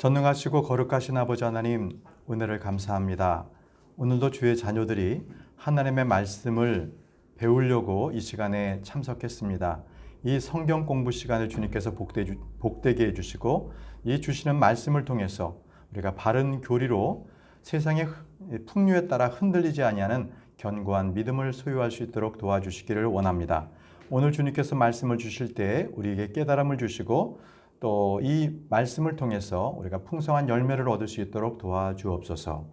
전능하시고 거룩하신 아버지 하나님, 은혜를 감사합니다. 오늘도 주의 자녀들이 하나님의 말씀을 배우려고 이 시간에 참석했습니다. 이 성경 공부 시간을 주님께서 복되게 해주시고 이 주시는 말씀을 통해서 우리가 바른 교리로 세상의 풍류에 따라 흔들리지 아니하는 견고한 믿음을 소유할 수 있도록 도와주시기를 원합니다. 오늘 주님께서 말씀을 주실 때 우리에게 깨달음을 주시고 또 이 말씀을 통해서 우리가 풍성한 열매를 얻을 수 있도록 도와주옵소서.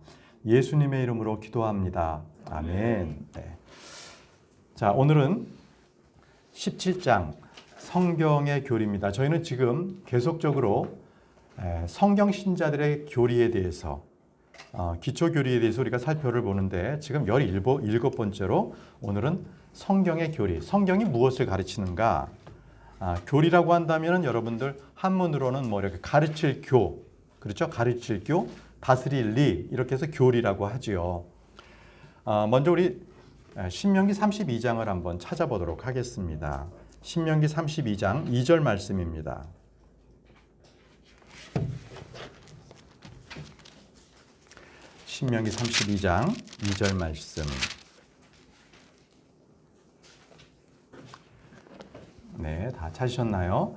예수님의 이름으로 기도합니다. 아멘. 네. 자, 오늘은 17장 성경의 교리입니다. 저희는 지금 계속적으로 성경 신자들의 교리에 대해서 기초 교리에 대해서 우리가 살펴를 보는데 지금 17번째로 오늘은 성경의 교리, 성경이 무엇을 가르치는가? 교리라고 한다면 여러분들 한문으로는 뭐 이렇게 가르칠 교, 그렇죠? 가르칠 교, 다스릴 리 이렇게 해서 교리라고 하지요. 먼저 우리 신명기 32장을 한번 찾아보도록 하겠습니다. 신명기 32장 2절 말씀입니다. 신명기 32장 2절 말씀. 네, 다 찾으셨나요?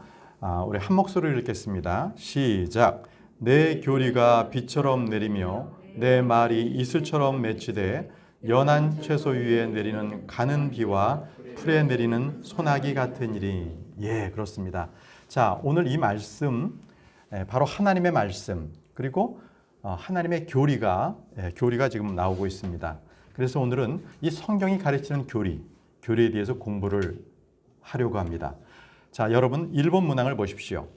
우리 한 목소리를 읽겠습니다. 시작. 내 교리가 비처럼 내리며 내 말이 이슬처럼 맺히되 연한 채소 위에 내리는 가는 비와 풀에 내리는 소나기 같으니리. 예, 그렇습니다. 자, 오늘 이 말씀 바로 하나님의 말씀 그리고 하나님의 교리가 지금 나오고 있습니다. 그래서 오늘은 이 성경이 가르치는 교리에 대해서 공부를 하려고 합니다. 자, 여러분 1번 문항을 보십시오.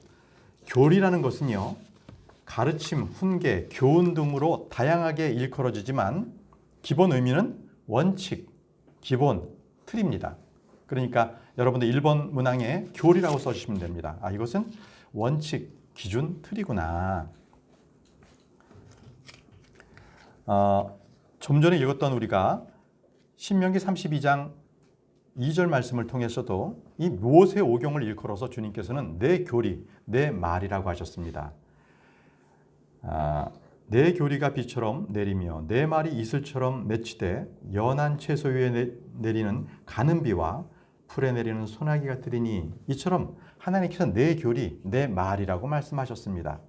교리라는 것은요, 가르침, 훈계, 교훈 등으로 다양하게 일컬어지지만 기본 의미는 원칙, 기본, 틀입니다. 그러니까 여러분들 1번 문항에 교리라고 써주시면 됩니다. 이것은 원칙, 기준, 틀이구나. 좀 전에 읽었던 우리가 신명기 32장 2절 말씀을 통해서도 이 모세 오경을 일컬어서 주님께서는 내 교리, 내 말이라고 하셨습니다. 내 교리가 비처럼 내리며 내 말이 이슬처럼 맺히되 연한 채소 위에 내리는 가는 비와 풀에 내리는 소나기 같으리니, 이처럼 하나님께서 내 교리, 내 말이라고 말씀하셨습니다.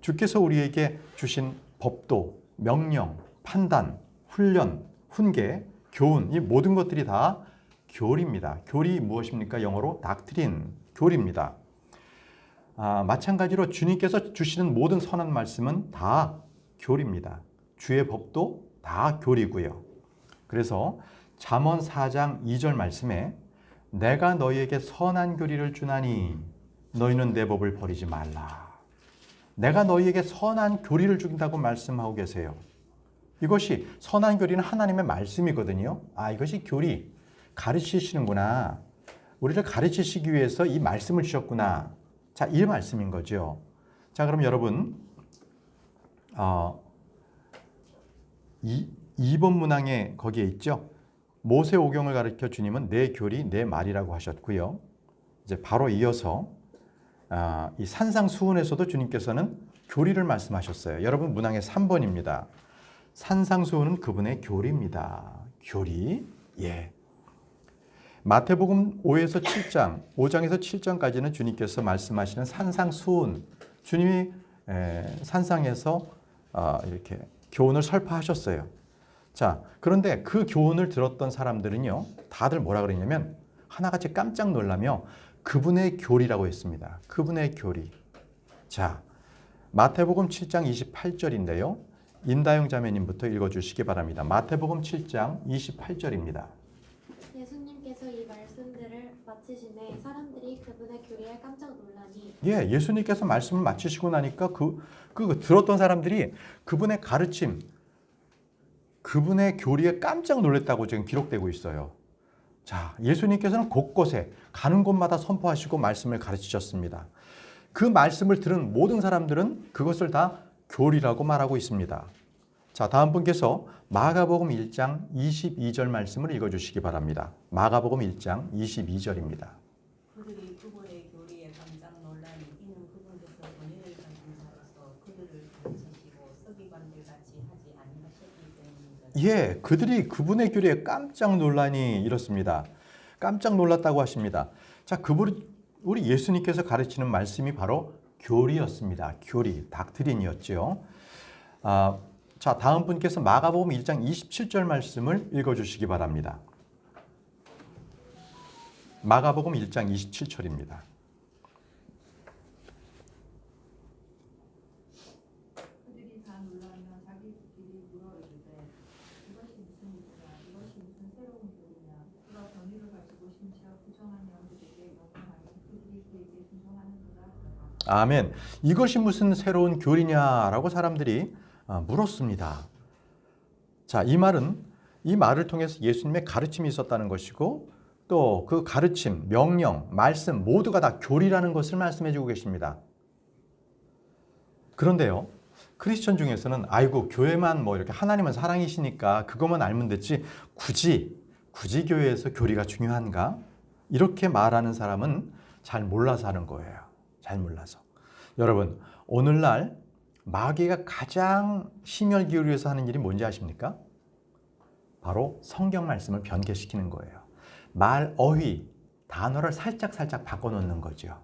주께서 우리에게 주신 법도, 명령, 판단, 훈련, 훈계, 교훈, 이 모든 것들이 다 교리입니다. 교리 무엇입니까? 영어로 닥트린, 교리입니다. 마찬가지로 주님께서 주시는 모든 선한 말씀은 다 교리입니다. 주의 법도 다 교리고요. 그래서 잠언 4장 2절 말씀에 내가 너희에게 선한 교리를 주나니 너희는 내 법을 버리지 말라. 내가 너희에게 선한 교리를 준다고 말씀하고 계세요. 이것이 선한 교리는 하나님의 말씀이거든요. 이것이 교리, 가르치시는구나. 우리를 가르치시기 위해서 이 말씀을 주셨구나. 자, 이 말씀인 거죠. 자, 그럼 여러분 2번 문항에 거기에 있죠. 모세 오경을 가르쳐 주님은 내 교리, 내 말이라고 하셨고요. 이제 바로 이어서 이 산상수훈에서도 주님께서는 교리를 말씀하셨어요. 여러분 문항의 3번입니다. 산상수훈은 그분의 교리입니다. 교리. 예. 마태복음 5장에서 7장까지는 주님께서 말씀하시는 산상수훈, 주님이 산상에서 이렇게 교훈을 설파하셨어요. 자, 그런데 그 교훈을 들었던 사람들은요, 다들 뭐라 그랬냐면 하나같이 깜짝 놀라며 그분의 교리라고 했습니다. 그분의 교리. 자, 마태복음 7장 28절인데요. 임다영 자매님부터 읽어주시기 바랍니다. 마태복음 7장 28절입니다. 예수님께서 이 말씀들을 마치시매 사람들이 그분의 교리에 깜짝 놀라니. 예, 예수님께서 말씀을 마치시고 나니까 그 들었던 사람들이 그분의 가르침, 그분의 교리에 깜짝 놀랐다고 지금 기록되고 있어요. 자, 예수님께서는 곳곳에 가는 곳마다 선포하시고 말씀을 가르치셨습니다. 그 말씀을 들은 모든 사람들은 그것을 다 교리라고 말하고 있습니다. 자, 다음 분께서 마가복음 1장 22절 말씀을 읽어주시기 바랍니다. 마가복음 1장 22절입니다. 그들이 그분의 교리에 깜짝 놀라니 이는 그분께서 권위를 가진 자로서 예, 그들이 그분의 교리에 깜짝 놀라니 이렇습니다. 깜짝 놀랐다고 하십니다. 자, 우리 예수님께서 가르치는 말씀이 바로 교리였습니다. 교리, 닥트린이었죠. 자, 다음 분께서 마가복음 1장 27절 말씀을 읽어주시기 바랍니다. 마가복음 1장 27절입니다. 그들이 다 놀라며 자기들끼리 물어 이르되 이것이 무슨 일이냐 이것이 무슨 새로운 교리냐 그가 권위를 가지고 심지어 부정한 영들에게 명령하니 그들이 그에게 순종하는도다. 아멘. 이것이 무슨 새로운 교리냐라고 사람들이 물었습니다. 자, 이 말을 통해서 예수님의 가르침이 있었다는 것이고 또 그 가르침, 명령, 말씀 모두가 다 교리라는 것을 말씀해 주고 계십니다. 그런데요, 크리스천 중에서는 아이고 교회만 뭐 이렇게 하나님은 사랑이시니까 그것만 알면 됐지 굳이 교회에서 교리가 중요한가? 이렇게 말하는 사람은 잘 몰라서 하는 거예요. 잘 몰라서. 여러분, 오늘날 마귀가 가장 심혈 기울여서 하는 일이 뭔지 아십니까? 바로 성경 말씀을 변개시키는 거예요. 말, 어휘, 단어를 살짝 바꿔놓는 거죠.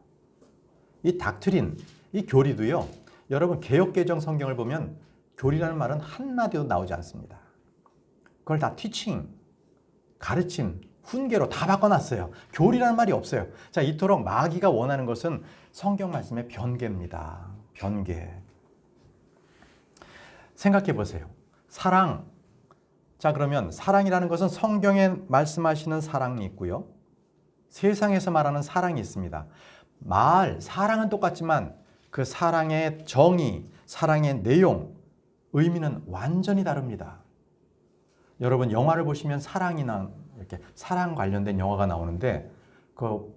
이 닥트린, 이 교리도요. 여러분 개역개정 성경을 보면 교리라는 말은 한마디도 나오지 않습니다. 그걸 다 티칭, 가르침, 훈계로 다 바꿔놨어요. 교리라는 말이 없어요. 자, 이토록 마귀가 원하는 것은 성경 말씀의 변개입니다. 변개. 생각해 보세요. 사랑. 자, 그러면 사랑이라는 것은 성경에 말씀하시는 사랑이 있고요. 세상에서 말하는 사랑이 있습니다. 사랑은 똑같지만 그 사랑의 정의, 사랑의 내용, 의미는 완전히 다릅니다. 여러분 영화를 보시면 사랑이나 이렇게 사랑 관련된 영화가 나오는데 그거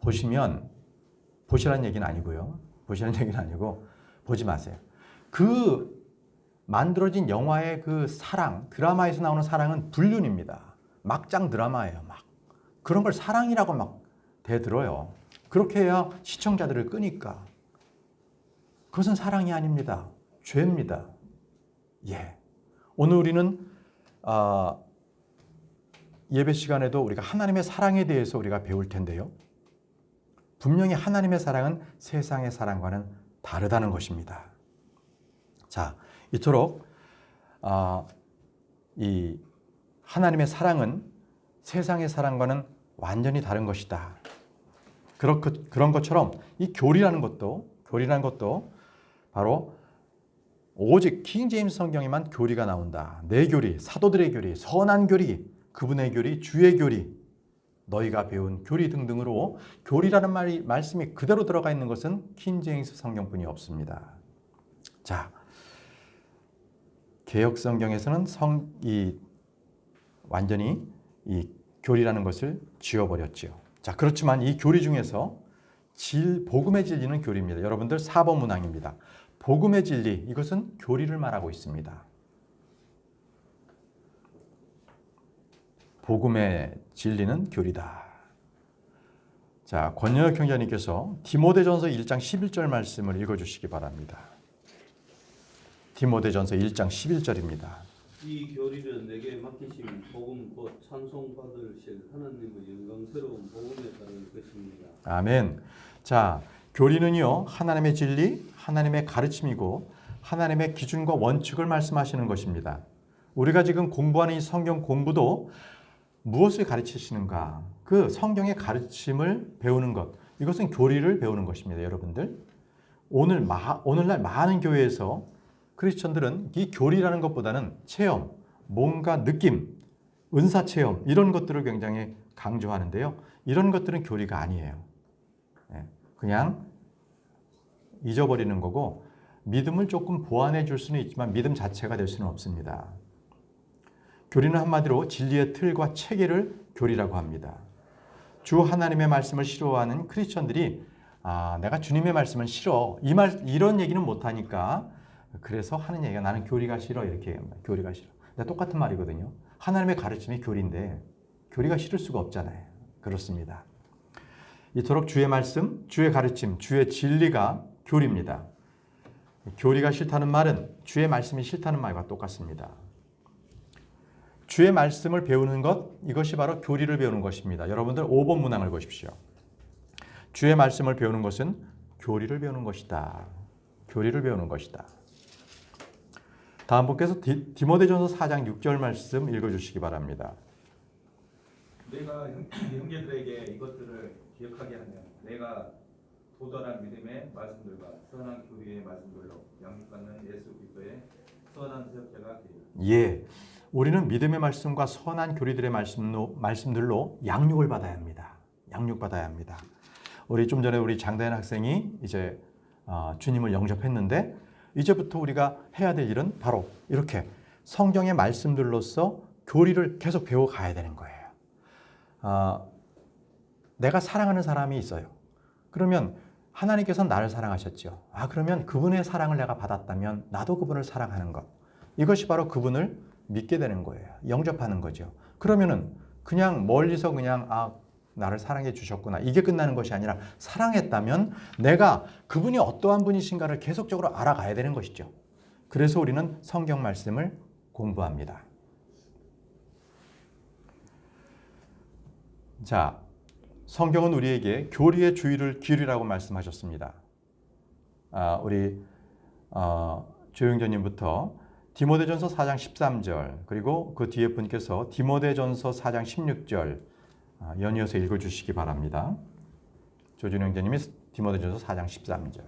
보시면 보시라는 얘기는 아니고요. 보시라는 얘기는 아니고 보지 마세요. 그 만들어진 영화의 그 사랑, 드라마에서 나오는 사랑은 불륜입니다. 막장 드라마예요. 막 그런 걸 사랑이라고 막 대들어요. 그렇게 해야 시청자들을 끄니까. 그것은 사랑이 아닙니다. 죄입니다. 예. 오늘 우리는 예배 시간에도 우리가 하나님의 사랑에 대해서 우리가 배울 텐데요. 분명히 하나님의 사랑은 세상의 사랑과는 다르다는 것입니다. 자, 이토록 이 하나님의 사랑은 세상의 사랑과는 완전히 다른 것이다. 그런 것처럼 이 교리라는 것도 바로 오직 킹 제임스 성경에만 교리가 나온다. 내 교리, 사도들의 교리, 선한 교리, 그분의 교리, 주의 교리, 너희가 배운 교리 등등으로 교리라는 말씀이 그대로 들어가 있는 것은 킹 제임스 성경뿐이 없습니다. 자, 개역 성경에서는 완전히 이 교리라는 것을 지워버렸지요. 자, 그렇지만 이 교리 중에서 복음의 진리는 교리입니다. 여러분들 4번 문항입니다. 복음의 진리, 이것은 교리를 말하고 있습니다. 복음의 진리는 교리다. 자, 권영혁 형제님께서 디모데전서 1장 11절 말씀을 읽어주시기 바랍니다. 디모데전서 1장 11절입니다. 이 교리는 내게 맡기신 복음 곧 찬송받으실 하나님의 영광스러운 복음에 따른 것입니다. 아멘. 자, 교리는요, 하나님의 진리, 하나님의 가르침이고 하나님의 기준과 원칙을 말씀하시는 것입니다. 우리가 지금 공부하는 이 성경 공부도 무엇을 가르치시는가? 그 성경의 가르침을 배우는 것. 이것은 교리를 배우는 것입니다, 여러분들. 오늘날 많은 교회에서 크리스천들은 이 교리라는 것보다는 체험, 뭔가 느낌, 은사 체험 이런 것들을 굉장히 강조하는데요. 이런 것들은 교리가 아니에요. 그냥 잊어버리는 거고 믿음을 조금 보완해 줄 수는 있지만 믿음 자체가 될 수는 없습니다. 교리는 한마디로 진리의 틀과 체계를 교리라고 합니다. 주 하나님의 말씀을 싫어하는 크리스천들이 내가 주님의 말씀은 싫어. 이런 얘기는 못하니까 그래서 하는 얘기가 나는 교리가 싫어. 이렇게 얘기합니다. 교리가 싫어. 근데 똑같은 말이거든요. 하나님의 가르침이 교리인데 교리가 싫을 수가 없잖아요. 그렇습니다. 이토록 주의 말씀, 주의 가르침, 주의 진리가 교리입니다. 교리가 싫다는 말은 주의 말씀이 싫다는 말과 똑같습니다. 주의 말씀을 배우는 것, 이것이 바로 교리를 배우는 것입니다. 여러분들 5번 문항을 보십시오. 주의 말씀을 배우는 것은 교리를 배우는 것이다. 교리를 배우는 것이다. 다음 분께서 디모데전서 4장 6절 말씀 읽어주시기 바랍니다. 내가 형제들에게 이것들을 기억하게 하며 내가 도달한 믿음의 말씀들과 선한 교리의 말씀들로 양육받는 예수 그리스도의 선한 사역자가 되리라. 예, 우리는 믿음의 말씀과 선한 교리들의 말씀들로 양육을 받아야 합니다. 양육받아야 합니다. 우리 좀 전에 우리 장다현 학생이 이제 주님을 영접했는데 이제부터 우리가 해야 될 일은 바로 이렇게 성경의 말씀들로서 교리를 계속 배워가야 되는 거예요. 내가 사랑하는 사람이 있어요. 그러면 하나님께서는 나를 사랑하셨죠. 그러면 그분의 사랑을 내가 받았다면 나도 그분을 사랑하는 것. 이것이 바로 그분을 믿게 되는 거예요. 영접하는 거죠. 그러면은 그냥 멀리서 그냥 나를 사랑해 주셨구나. 이게 끝나는 것이 아니라 사랑했다면 내가 그분이 어떠한 분이신가를 계속적으로 알아가야 되는 것이죠. 그래서 우리는 성경 말씀을 공부합니다. 자, 성경은 우리에게 교리의 주의를 기울이라고 말씀하셨습니다. 우리 조영전님부터 디모데전서 4장 13절 그리고 그 뒤에 분께서 디모데전서 4장 16절 연이어서 읽어주시기 바랍니다. 조준영 형제님이 디모데전서 4장 13절.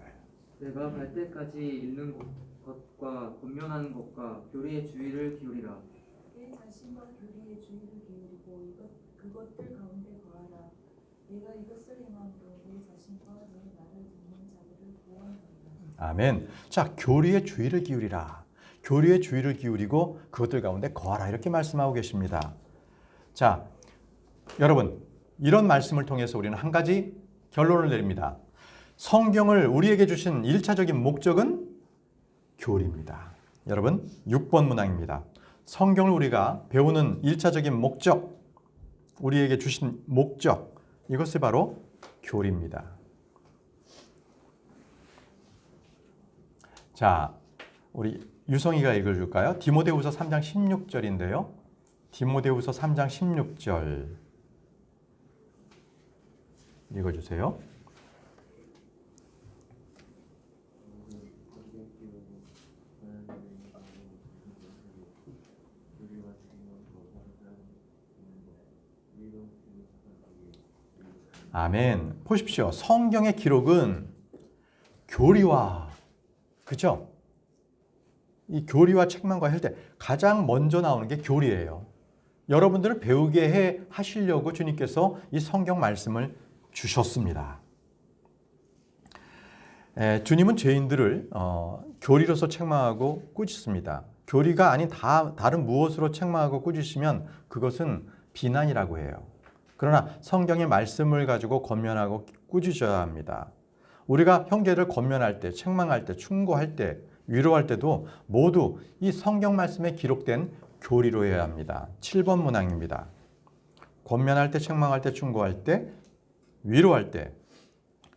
내가 갈 때까지 읽는 것과 권면하는 것과 교리의 주의를 기울이라. 내 자신과 교리의 주의를 기울이고 그것들 가운데 거하라. 내가 이것을 행함으로 내 자신과 내 말을 듣는 자들을 구원하리라. 아멘. 자, 교리의 주의를 기울이라. 교리의 주의를 기울이고 그것들 가운데 거하라. 이렇게 말씀하고 계십니다. 자, 여러분, 이런 말씀을 통해서 우리는 한 가지 결론을 내립니다. 성경을 우리에게 주신 1차적인 목적은 교리입니다. 여러분, 6번 문항입니다. 성경을 우리가 배우는 1차적인 목적, 우리에게 주신 목적, 이것이 바로 교리입니다. 자, 우리 유성이가 읽어줄까요? 디모데후서 3장 16절인데요. 디모데후서 3장 16절 읽어주세요. 아멘. 보십시오. 성경의 기록은 교리와, 그죠? 이 교리와 책망과 할 때 가장 먼저 나오는 게 교리예요. 여러분들을 배우게 하시려고 주님께서 이 성경 말씀을 주셨습니다. 주님은 죄인들을 교리로서 책망하고 꾸짖습니다. 교리가 아닌 다른 무엇으로 책망하고 꾸짖으면 그것은 비난이라고 해요. 그러나 성경의 말씀을 가지고 권면하고 꾸짖어야 합니다. 우리가 형제를 권면할 때, 책망할 때, 충고할 때, 위로할 때도 모두 이 성경 말씀에 기록된 교리로 해야 합니다. 7번 문항입니다. 권면할 때, 책망할 때, 충고할 때, 위로할 때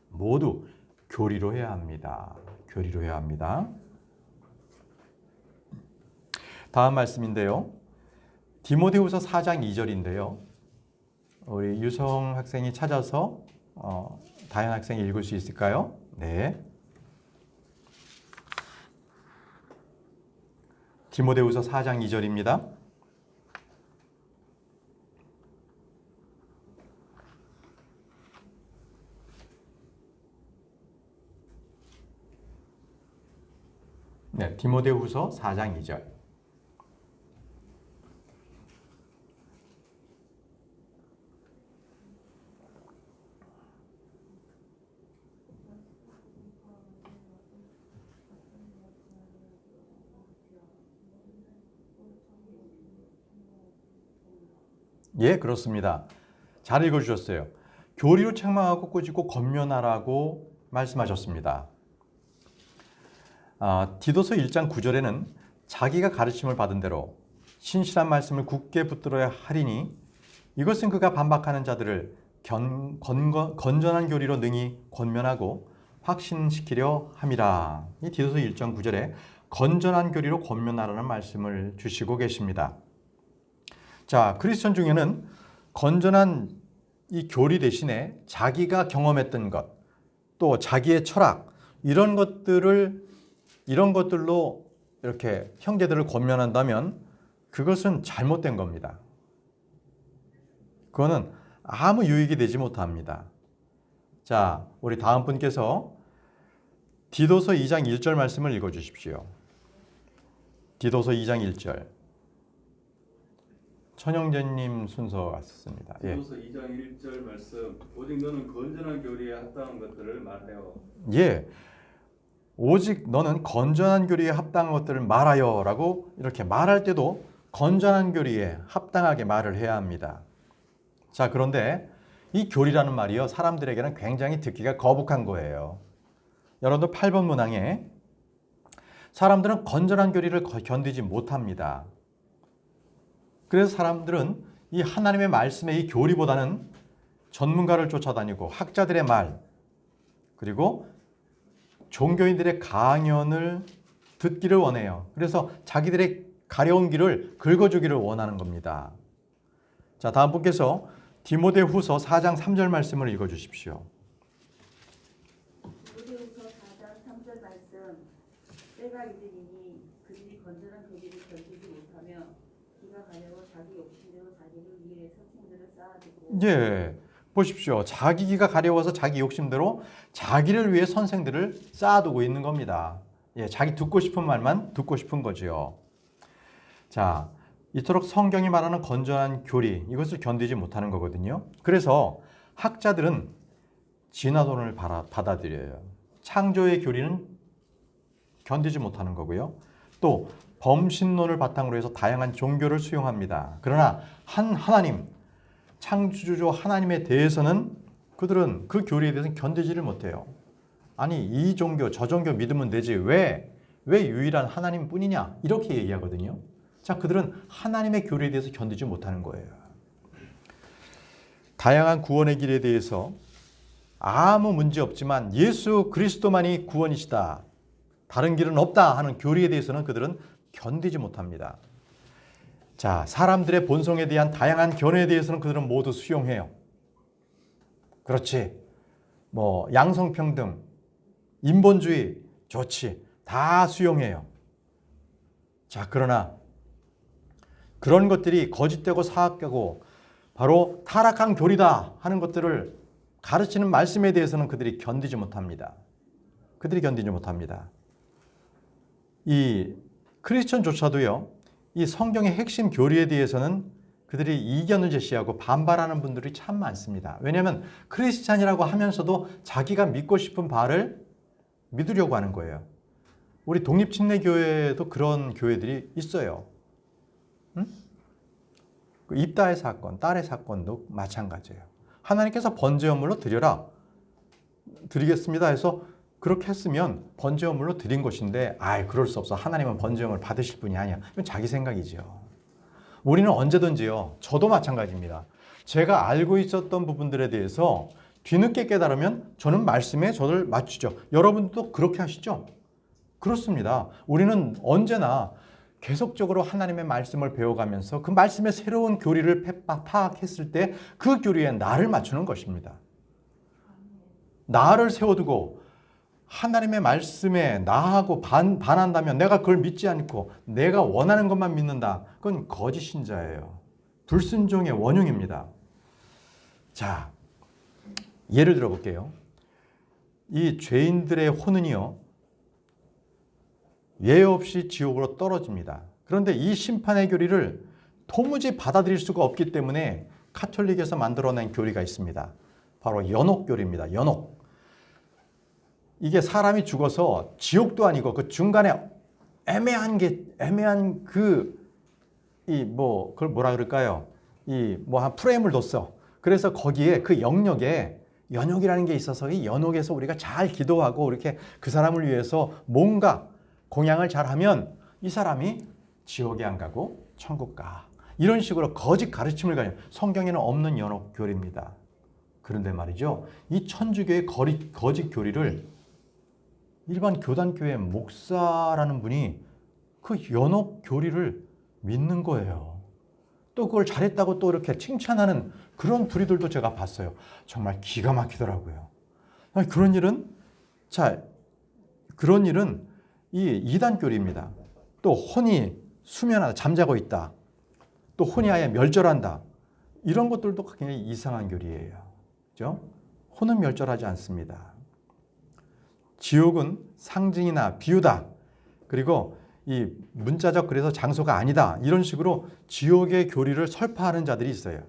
모두 교리로 해야 합니다. 교리로 해야 합니다. 다음 말씀인데요. 디모데후서 4장 2절인데요. 우리 유성 학생이 찾아서 다현 학생이 읽을 수 있을까요? 네. 디모데후서 4장 2절입니다. 네, 디모데후서 4장 2절. 예, 그렇습니다. 잘 읽어주셨어요. 교리로 책망하고 꾸짖고 권면하라고 말씀하셨습니다. 디도서 1장 9절에는 자기가 가르침을 받은 대로 신실한 말씀을 굳게 붙들어야 하리니 이것은 그가 반박하는 자들을 건전한 교리로 능히 권면하고 확신시키려 함이라. 이 디도서 1장 9절에 건전한 교리로 권면하라는 말씀을 주시고 계십니다. 자, 크리스천 중에는 건전한 이 교리 대신에 자기가 경험했던 것, 또 자기의 철학 이런 것들로 이렇게 형제들을 권면한다면 그것은 잘못된 겁니다. 그거는 아무 유익이 되지 못합니다. 자, 우리 다음 분께서 디도서 2장 1절 말씀을 읽어 주십시오. 디도서 2장 1절. 천영재님 순서 같습니다. 예. 디도서 2장 1절 말씀. 오직 너는 건전한 교리에 합당한 것들을 말하여. 예. 오직 너는 건전한 교리에 합당한 것들을 말하여라고 이렇게 말할 때도 건전한 교리에 합당하게 말을 해야 합니다. 자, 그런데 이 교리라는 말이요, 사람들에게는 굉장히 듣기가 거북한 거예요. 여러분들 8번 문항에 사람들은 건전한 교리를 견디지 못합니다. 그래서 사람들은 이 하나님의 말씀의 이 교리보다는 전문가를 쫓아다니고 학자들의 말, 그리고 종교인들의 강연을 듣기를 원해요. 그래서 자기들의 가려운 길을 긁어주기를 원하는 겁니다. 자, 다음 분께서 디모데후서 4장 3절 말씀을 읽어 주십시오. 디모데후서 4장 3절 말씀. 때가 이르리니 그들이 건전한 교리를 견디지 못하며 기가 가려워 자기 욕심대로 자기를 위해 선생들을 쌓아두고. 예, 보십시오. 자기 기가 가려워서 자기 욕심대로 자기를 위해 선생들을 쌓아두고 있는 겁니다. 예, 자기 듣고 싶은 말만 듣고 싶은 거지요. 자, 이토록 성경이 말하는 건전한 교리, 이것을 견디지 못하는 거거든요. 그래서 학자들은 진화론을 받아들여요. 창조의 교리는 견디지 못하는 거고요. 또 범신론을 바탕으로 해서 다양한 종교를 수용합니다. 그러나 하나님, 창조주 하나님에 대해서는 그들은 그 교리에 대해서는 견디지를 못해요. 아니, 이 종교 저 종교 믿으면 되지 왜 유일한 하나님뿐이냐 이렇게 얘기하거든요. 자, 그들은 하나님의 교리에 대해서 견디지 못하는 거예요. 다양한 구원의 길에 대해서 아무 문제 없지만 예수 그리스도만이 구원이시다, 다른 길은 없다 하는 교리에 대해서는 그들은 견디지 못합니다. 자, 사람들의 본성에 대한 다양한 견해에 대해서는 그들은 모두 수용해요. 그렇지, 뭐 양성평등, 인본주의 좋지, 다 수용해요. 자, 그러나 그런 것들이 거짓되고 사악되고 바로 타락한 교리다 하는 것들을 가르치는 말씀에 대해서는 그들이 견디지 못합니다. 이 크리스천조차도요, 이 성경의 핵심 교리에 대해서는 그들이 이견을 제시하고 반발하는 분들이 참 많습니다. 왜냐하면 크리스찬이라고 하면서도 자기가 믿고 싶은 바를 믿으려고 하는 거예요. 우리 독립침례교회도 그런 교회들이 있어요. 응? 그 입다의 사건, 딸의 사건도 마찬가지예요. 하나님께서 번제물로 드리겠습니다 해서 그렇게 했으면 번제물로 드린 것인데, 그럴 수 없어, 하나님은 번제물 받으실 분이 아니야, 이건 자기 생각이죠. 우리는 언제든지요, 저도 마찬가지입니다. 제가 알고 있었던 부분들에 대해서 뒤늦게 깨달으면 저는 말씀에 저를 맞추죠. 여러분도 그렇게 하시죠? 그렇습니다. 우리는 언제나 계속적으로 하나님의 말씀을 배워가면서 그 말씀의 새로운 교리를 파악했을 때 그 교리에 나를 맞추는 것입니다. 나를 세워두고 하나님의 말씀에 나하고 반한다면, 내가 그걸 믿지 않고 내가 원하는 것만 믿는다, 그건 거짓 신자예요. 불순종의 원흉입니다. 자, 예를 들어 볼게요. 이 죄인들의 혼은요, 예외 없이 지옥으로 떨어집니다. 그런데 이 심판의 교리를 도무지 받아들일 수가 없기 때문에 카톨릭에서 만들어낸 교리가 있습니다. 바로 연옥교리입니다. 연옥. 이게 사람이 죽어서 지옥도 아니고 그 중간에 애매한 그걸 뭐라 그럴까요? 한 프레임을 뒀어. 그래서 거기에 그 영역에 연옥이라는 게 있어서 이 연옥에서 우리가 잘 기도하고 이렇게 그 사람을 위해서 뭔가 공양을 잘하면 이 사람이 지옥에 안 가고 천국 가. 이런 식으로 거짓 가르침을 가요. 성경에는 없는 연옥 교리입니다. 그런데 말이죠, 이 천주교의 거짓 교리를 일반 교단교회 목사라는 분이 그 연옥 교리를 믿는 거예요. 또 그걸 잘했다고 또 이렇게 칭찬하는 그런 부리들도 제가 봤어요. 정말 기가 막히더라고요. 아니, 그런 일은 이 이단교리입니다. 또 혼이 수면하다, 잠자고 있다. 또 혼이 아예 멸절한다. 이런 것들도 굉장히 이상한 교리예요. 그죠? 혼은 멸절하지 않습니다. 지옥은 상징이나 비유다. 그리고 이 문자적 그래서 장소가 아니다. 이런 식으로 지옥의 교리를 설파하는 자들이 있어요.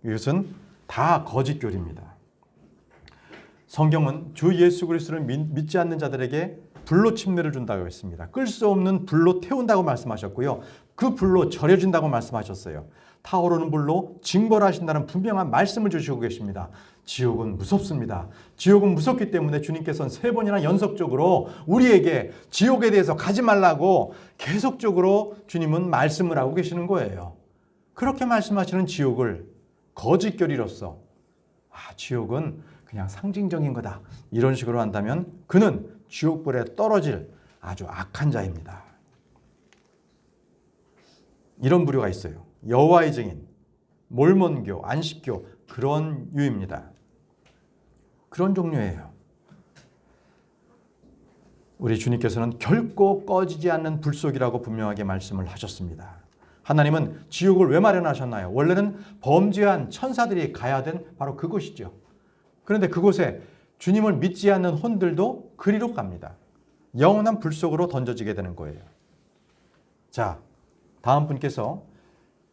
이것은 다 거짓 교리입니다. 성경은 주 예수 그리스도를 믿지 않는 자들에게 불로 침례를 준다고 했습니다. 끌 수 없는 불로 태운다고 말씀하셨고요. 그 불로 절여진다고 말씀하셨어요. 타오르는 불로 징벌하신다는 분명한 말씀을 주시고 계십니다. 지옥은 무섭습니다. 지옥은 무섭기 때문에 주님께서는 3번이나 연속적으로 우리에게 지옥에 대해서 가지 말라고 계속적으로 주님은 말씀을 하고 계시는 거예요. 그렇게 말씀하시는 지옥을 거짓교리로서 지옥은 그냥 상징적인 거다. 이런 식으로 한다면 그는 지옥불에 떨어질 아주 악한 자입니다. 이런 부류가 있어요. 여호와의 증인, 몰몬교, 안식교 그런 유입니다. 그런 종류예요. 우리 주님께서는 결코 꺼지지 않는 불속이라고 분명하게 말씀을 하셨습니다. 하나님은 지옥을 왜 마련하셨나요? 원래는 범죄한 천사들이 가야 된 바로 그곳이죠. 그런데 그곳에 주님을 믿지 않는 혼들도 그리로 갑니다. 영원한 불속으로 던져지게 되는 거예요. 자, 다음 분께서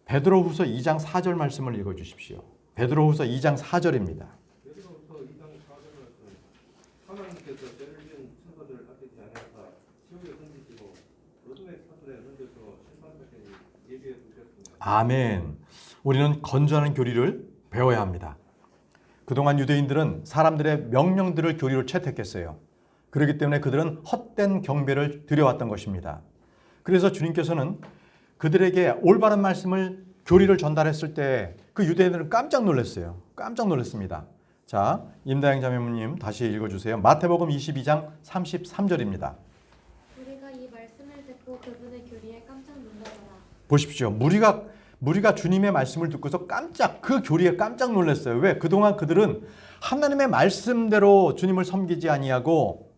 베드로후서 2장 4절 말씀을 읽어주십시오. 베드로후서 2장 4절입니다. 베드로후서 2장 4절 말씀. 하나님께서 죄를 지은 천사들을 아끼지 아니하사 지옥에 던지시고 어둠의 사슬에 던져서 심판하시니 예비해 두셨으며. 아멘. 우리는 건조하는 교리를 배워야 합니다. 그동안 유대인들은 사람들의 명령들을 교리로 채택했어요. 그렇기 때문에 그들은 헛된 경배를 드려왔던 것입니다. 그래서 주님께서는 그들에게 올바른 말씀을 교리를 전달했을 때 그 유대인들은 깜짝 놀랐어요. 깜짝 놀랐습니다. 자, 임다영 자매님 다시 읽어주세요. 마태복음 22장 33절입니다. 우리가 이 말씀을 듣고 그분의 교리에 깜짝 놀라더라. 보십시오. 무리가 주님의 말씀을 듣고서 그 교리에 깜짝 놀랐어요. 왜? 그동안 그들은 하나님의 말씀대로 주님을 섬기지 아니하고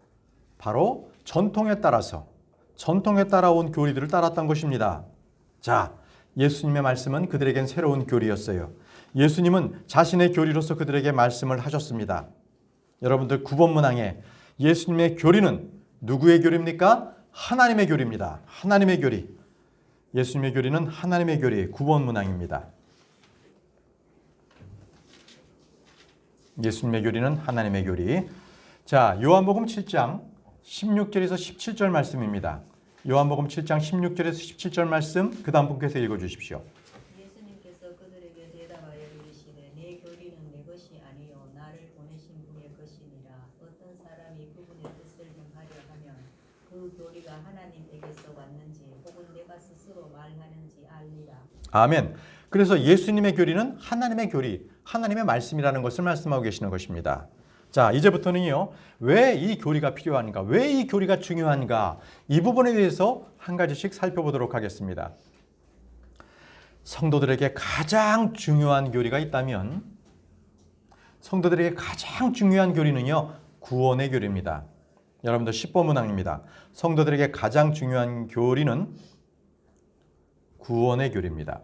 바로 전통에 따라온 교리들을 따랐던 것입니다. 자, 예수님의 말씀은 그들에겐 새로운 교리였어요. 예수님은 자신의 교리로서 그들에게 말씀을 하셨습니다. 여러분들 9번 문항에 예수님의 교리는 누구의 교리입니까? 하나님의 교리입니다. 하나님의 교리. 예수님의 교리는 하나님의 교리. 9번 문항입니다. 예수님의 교리는 하나님의 교리. 자, 요한복음 7장 16절에서 17절 말씀입니다. 요한복음 7장 16절에서 17절 말씀 그 다음 분께서 읽어주십시오. 예수님께서 그들에게 대답하여 이르시되 내 교리는 내 것이 아니요 나를 보내신 분의 것이니라. 어떤 사람이 그분의 뜻을 행하려 하면 그 교리가 하나님에게서 왔는지 혹은 내가 스스로 말하는지 알리라. 아멘. 그래서 예수님의 교리는 하나님의 교리, 하나님의 말씀이라는 것을 말씀하고 계시는 것입니다. 자, 이제부터는요, 왜 이 교리가 필요한가, 왜 이 교리가 중요한가, 이 부분에 대해서 한 가지씩 살펴보도록 하겠습니다. 성도들에게 가장 중요한 교리가 있다면, 성도들에게 가장 중요한 교리는요, 구원의 교리입니다. 여러분들 10번 문항입니다. 성도들에게 가장 중요한 교리는 구원의 교리입니다.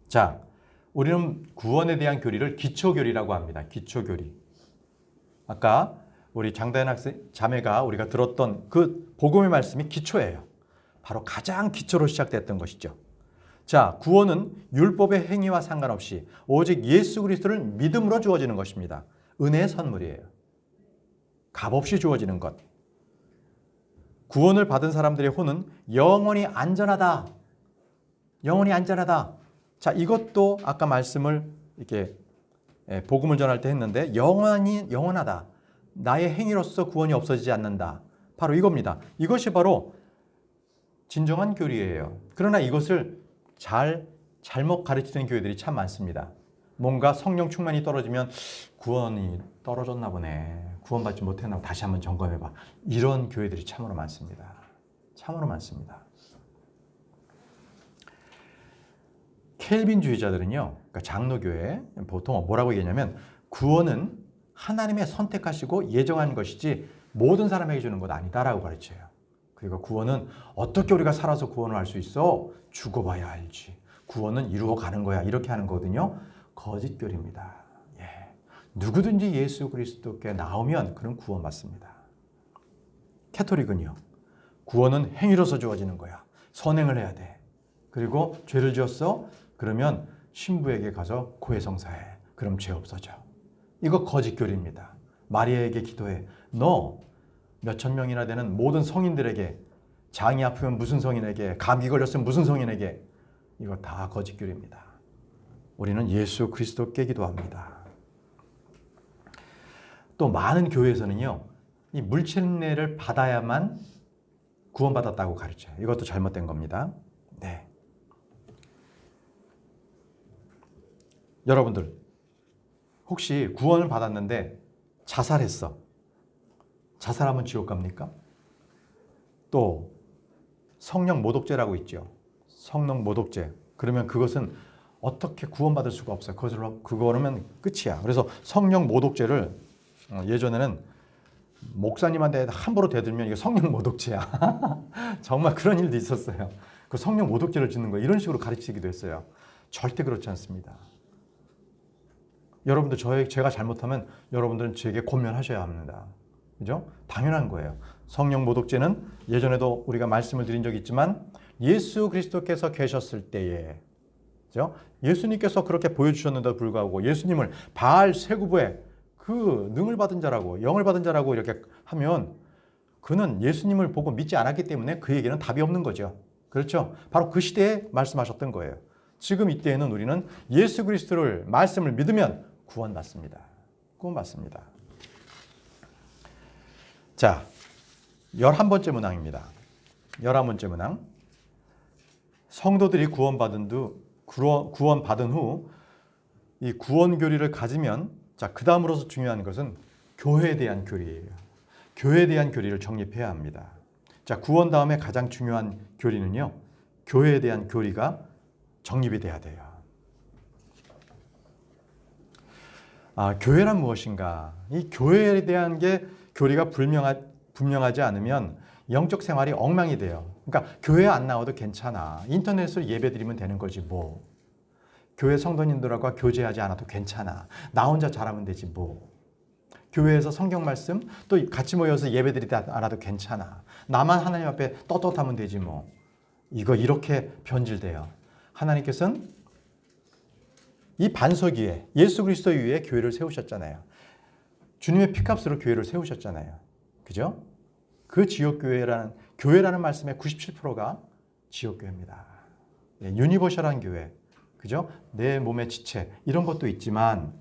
자, 우리는 구원에 대한 교리를 기초교리라고 합니다. 기초교리. 아까 우리 장다현 학생 자매가 우리가 들었던 그 복음의 말씀이 기초예요. 바로 가장 기초로 시작됐던 것이죠. 자, 구원은 율법의 행위와 상관없이 오직 예수 그리스도를 믿음으로 주어지는 것입니다. 은혜의 선물이에요. 값없이 주어지는 것. 구원을 받은 사람들의 혼은 영원히 안전하다. 영원히 안전하다. 자, 이것도 아까 말씀을 이렇게 복음을 전할 때 했는데 영원하다. 나의 행위로서 구원이 없어지지 않는다. 바로 이겁니다. 이것이 바로 진정한 교리예요. 그러나 이것을 잘못 가르치는 교회들이 참 많습니다. 뭔가 성령 충만이 떨어지면 구원이 떨어졌나 보네. 구원받지 못했나 다시 한번 점검해봐. 이런 교회들이 참으로 많습니다. 참으로 많습니다. 켈빈주의자들은요, 그러니까 장로교회 보통 뭐라고 얘기하냐면 구원은 하나님의 선택하시고 예정한 것이지 모든 사람에게 주는 것 아니다라고 가르쳐요. 그리고 구원은 어떻게 우리가 살아서 구원을 할 수 있어? 죽어봐야 알지. 구원은 이루어 가는 거야. 이렇게 하는 거거든요. 거짓교리입니다. 예. 누구든지 예수 그리스도께 나오면 그는 구원받습니다. 캐토릭은요, 구원은 행위로서 주어지는 거야. 선행을 해야 돼. 그리고 죄를 지었어? 그러면 신부에게 가서 고해성사해. 그럼 죄 없어져. 이거 거짓교리입니다. 마리아에게 기도해. 너 몇천 명이나 되는 모든 성인들에게, 장이 아프면 무슨 성인에게, 감기 걸렸으면 무슨 성인에게, 이거 다 거짓교리입니다. 우리는 예수 그리스도께 기도합니다. 또 많은 교회에서는요, 이 물침례를 받아야만 구원받았다고 가르쳐요. 이것도 잘못된 겁니다. 네. 여러분들 혹시 구원을 받았는데 자살했어. 자살하면 지옥 갑니까? 또 성령 모독죄라고 있죠. 성령 모독죄. 그러면 그것은 어떻게 구원받을 수가 없어요. 그거는 끝이야. 그래서 성령 모독죄를 예전에는 목사님한테 함부로 대들면 이게 성령 모독죄야. 정말 그런 일도 있었어요. 그 성령 모독죄를 짓는 거 이런 식으로 가르치기도 했어요. 절대 그렇지 않습니다. 여러분들 제가 잘못하면 여러분들은 저에게 권면하셔야 합니다. 그죠? 당연한 거예요. 성령 모독죄는 예전에도 우리가 말씀을 드린 적이 있지만 예수 그리스도께서 계셨을 때에, 그죠? 예수님께서 그렇게 보여주셨는데도 불구하고 예수님을 바알 세구부에 그 능을 받은 자라고, 영을 받은 자라고 이렇게 하면 그는 예수님을 보고 믿지 않았기 때문에 그에게는 답이 없는 거죠. 그렇죠? 바로 그 시대에 말씀하셨던 거예요. 지금 이때에는 우리는 예수 그리스도를 말씀을 믿으면 구원받습니다. 구원받습니다. 자, 11번째 문항입니다. 11번째 문항. 성도들이 구원받은 후 이 구원 교리를 가지면, 자, 그 다음으로서 중요한 것은 교회에 대한 교리예요. 교회에 대한 교리를 정립해야 합니다. 자, 구원 다음에 가장 중요한 교리는요, 교회에 대한 교리가 정립이 돼야 돼요. 교회란 무엇인가? 이 교회에 대한 게 교리가 분명하지 않으면 영적 생활이 엉망이 돼요. 그러니까 교회 안 나와도 괜찮아. 인터넷으로 예배드리면 되는 거지 뭐. 교회 성도님들과 교제하지 않아도 괜찮아. 나 혼자 잘하면 되지 뭐. 교회에서 성경 말씀 또 같이 모여서 예배드리지 않아도 괜찮아. 나만 하나님 앞에 떳떳하면 되지 뭐. 이거 이렇게 변질돼요. 하나님께서는 이 반석 위에, 예수 그리스도 위에 교회를 세우셨잖아요. 주님의 피값으로 교회를 세우셨잖아요. 그죠? 그 교회라는 말씀의 97%가 지역교회입니다. 유니버셜한 교회, 그죠? 내 몸의 지체, 이런 것도 있지만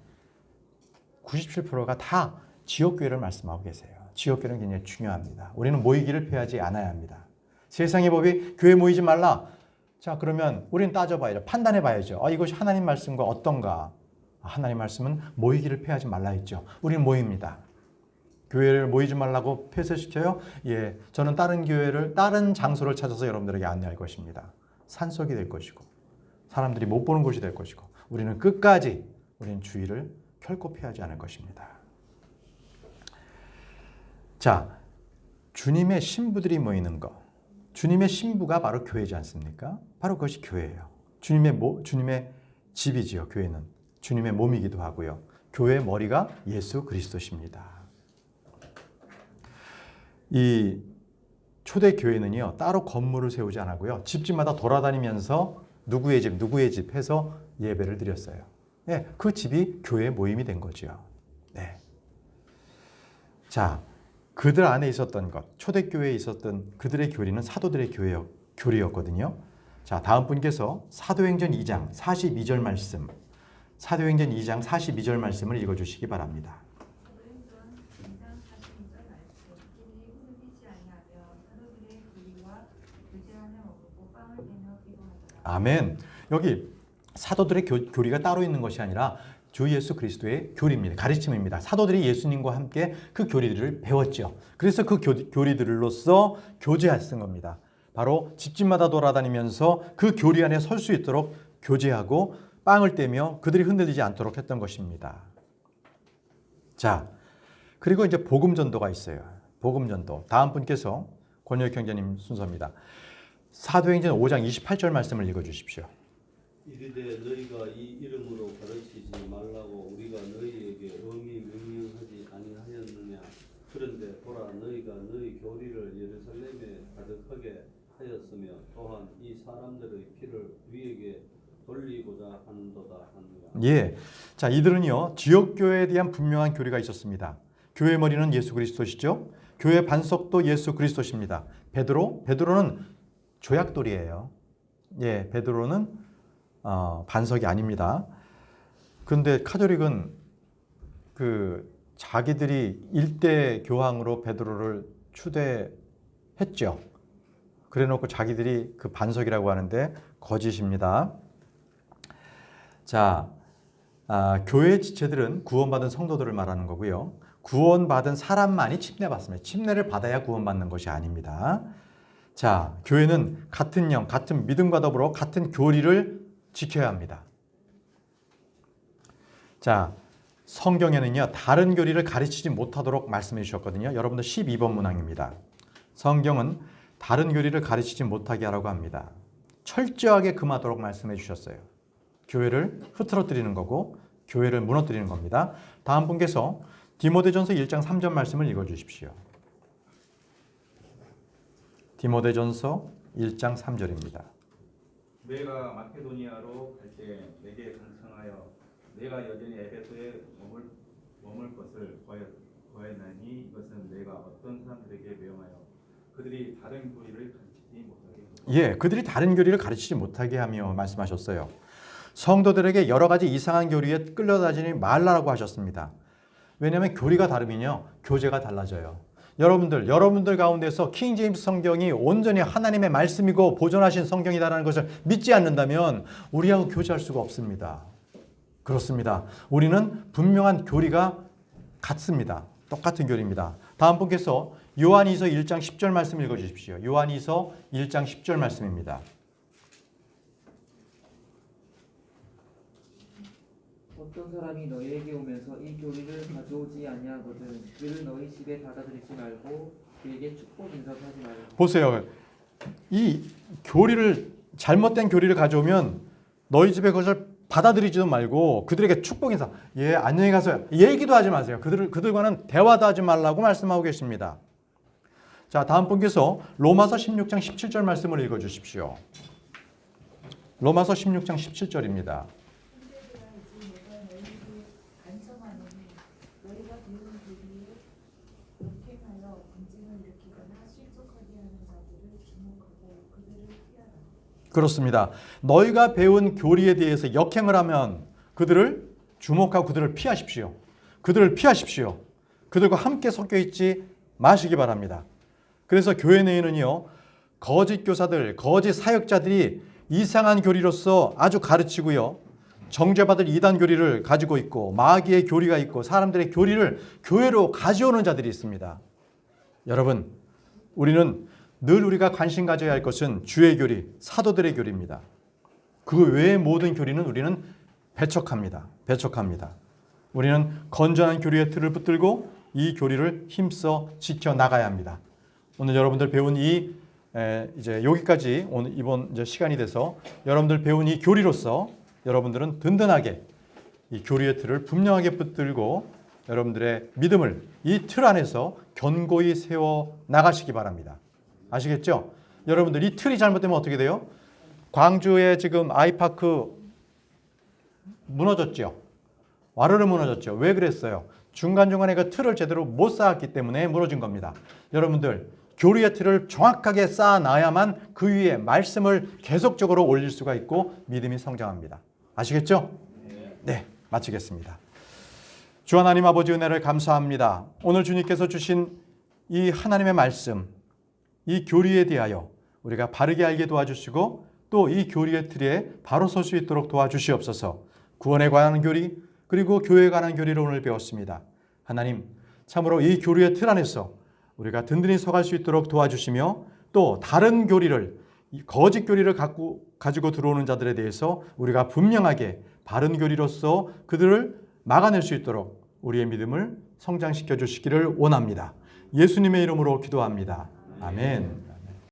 97%가 다 지역교회를 말씀하고 계세요. 지역교회는 굉장히 중요합니다. 우리는 모이기를 피하지 않아야 합니다. 세상의 법이 교회 모이지 말라. 자, 그러면 우리는 따져봐야죠. 판단해봐야죠. 이것이 하나님 말씀과 어떤가? 하나님 말씀은 모이기를 피하지 말라 했죠. 우리는 모입니다. 교회를 모이지 말라고 폐쇄시켜요? 예, 저는 다른 장소를 찾아서 여러분들에게 안내할 것입니다. 산속이 될 것이고 사람들이 못 보는 곳이 될 것이고 우리는 끝까지 우리는 주의를 결코 피하지 않을 것입니다. 자, 주님의 신부들이 모이는 것. 주님의 신부가 바로 교회지 않습니까? 바로 그것이 교회예요. 주님의 집이지요, 교회는. 주님의 몸이기도 하고요. 교회의 머리가 예수 그리스도십니다. 이 초대교회는요, 따로 건물을 세우지 않았고요. 집집마다 돌아다니면서 누구의 집 해서 예배를 드렸어요. 네, 그 집이 교회의 모임이 된 거죠. 네. 자, 그들 안에 있었던 것, 초대교회에 있었던 그들의 교리는 사도들의 교리였거든요. 자, 다음 분께서 사도행전 2장 42절 말씀, 사도행전 2장 42절 말씀을 읽어주시기 바랍니다. 사도행전 2장 42절 말씀. 이들이 굶기지 아니하며 사도들의 교리와 교제하며 먹고 빵을 떼며 기도하더라. 아멘. 여기 사도들의 교리가 따로 있는 것이 아니라 주 예수 그리스도의 교리입니다. 가르침입니다. 사도들이 예수님과 함께 그 교리들을 배웠죠. 그래서 그 교리들로서 교제했던 겁니다. 바로 집집마다 돌아다니면서 그 교리 안에 설 수 있도록 교제하고 빵을 떼며 그들이 흔들리지 않도록 했던 것입니다. 자, 그리고 이제 복음전도가 있어요. 복음전도. 다음 분께서 권혁 형제님 순서입니다. 사도행전 5장 28절 말씀을 읽어주십시오. 이르되 너희가 이 이름으로 가르치지 말라고 우리가 너희에게 엄히 명령하지 아니하였느냐. 그런데 보라 너희가 너희 교리를 예루살렘에 가득하게 하였으며 또한 이 사람들의 피를 우리에게 돌리고자 하는도다 하느라. 예, 자 이들은요 지역교회에 대한 분명한 교리가 있었습니다. 교회 머리는 예수 그리스도시죠. 교회 반석도 예수 그리스도십니다. 베드로는 조약돌이에요. 예, 베드로는 반석이 아닙니다. 그런데 카톨릭은 그 자기들이 일대 교황으로 베드로를 추대했죠. 그래놓고 자기들이 그 반석이라고 하는데 거짓입니다. 자, 교회 지체들은 구원받은 성도들을 말하는 거고요. 구원받은 사람만이 침례받습니다. 침례를 받아야 구원받는 것이 아닙니다. 자, 교회는 같은 영, 같은 믿음과 더불어 같은 교리를 지켜야 합니다. 자, 성경에는요, 다른 교리를 가르치지 못하도록 말씀해 주셨거든요. 여러분들 12번 문항입니다. 성경은 다른 교리를 가르치지 못하게 하라고 합니다. 철저하게 금하도록 말씀해 주셨어요. 교회를 흐트러뜨리는 거고 교회를 무너뜨리는 겁니다. 다음 분께서 디모데전서 1장 3절 말씀을 읽어주십시오. 디모데전서 1장 3절입니다. 내가 마케도니아로 갈 때 내게 강청하여 내가 여전히 에베소에 머물 것을 구하였나니 이것은 내가 어떤 사람들에게 명하여 그들이 다른 교리를 가르치지 못하게 예, 그들이 다른 교리를 가르치지 못하게 하며 말씀하셨어요. 성도들에게 여러 가지 이상한 교리에 끌려다니지 말라고 하셨습니다. 왜냐하면 교리가 다르면요, 교제가 달라져요. 여러분들 가운데서 킹 제임스 성경이 온전히 하나님의 말씀이고 보존하신 성경이다라는 것을 믿지 않는다면 우리하고 교제할 수가 없습니다. 그렇습니다. 우리는 분명한 교리가 같습니다. 똑같은 교리입니다. 다음 분께서 요한이서 1장 10절 말씀 읽어주십시오. 요한이서 1장 10절 말씀입니다. 어떤 사람이 너희에게 오면서 이 교리를 가져오지 아니하거든 그를 너희 집에 받아들이지 말고 그에게 축복 인사하지 말고. 보세요. 이 교리를 잘못된 교리를 가져오면 너희 집에 그것을 받아들이지도 말고 그들에게 축복 인사. 예, 안녕히 가세요. 얘기도 하지 마세요. 그들과는 대화도 하지 말라고 말씀하고 계십니다. 자, 다음 분께서 로마서 16장 17절 말씀을 읽어 주십시오. 로마서 16장 17절입니다. 그렇습니다. 너희가 배운 교리에 대해서 역행을 하면 그들을 주목하고 그들을 피하십시오. 그들을 피하십시오. 그들과 함께 섞여 있지 마시기 바랍니다. 그래서 교회 내에는요, 거짓 교사들, 거짓 사역자들이 이상한 교리로서 아주 가르치고요, 정죄받을 이단 교리를 가지고 있고 마귀의 교리가 있고 사람들의 교리를 교회로 가져오는 자들이 있습니다. 여러분, 우리는 늘 우리가 관심 가져야 할 것은 주의 교리, 사도들의 교리입니다. 그 외의 모든 교리는 우리는 배척합니다. 우리는 건전한 교리의 틀을 붙들고 이 교리를 힘써 지켜나가야 합니다. 오늘 여러분들 배운 이제 여기까지 오늘 이번 이제 시간이 돼서 여러분들 배운 이 교리로서 여러분들은 든든하게 이 교리의 틀을 분명하게 붙들고 여러분들의 믿음을 이 틀 안에서 견고히 세워 나가시기 바랍니다. 아시겠죠? 여러분들 이 틀이 잘못되면 어떻게 돼요? 광주에 지금 아이파크 무너졌죠? 와르르 무너졌죠? 왜 그랬어요? 중간중간에 그 틀을 제대로 못 쌓았기 때문에 무너진 겁니다. 여러분들 교리의 틀을 정확하게 쌓아놔야만 그 위에 말씀을 계속적으로 올릴 수가 있고 믿음이 성장합니다. 아시겠죠? 네, 마치겠습니다. 주 하나님 아버지 은혜를 감사합니다. 오늘 주님께서 주신 이 하나님의 말씀, 이 교리에 대하여 우리가 바르게 알게 도와주시고 또 이 교리의 틀에 바로 설 수 있도록 도와주시옵소서. 구원에 관한 교리 그리고 교회에 관한 교리를 오늘 배웠습니다. 하나님, 참으로 이 교리의 틀 안에서 우리가 든든히 서갈 수 있도록 도와주시며 또 다른 교리를, 거짓 교리를 갖고 가지고 들어오는 자들에 대해서 우리가 분명하게 바른 교리로서 그들을 막아낼 수 있도록 우리의 믿음을 성장시켜 주시기를 원합니다. 예수님의 이름으로 기도합니다. 아멘.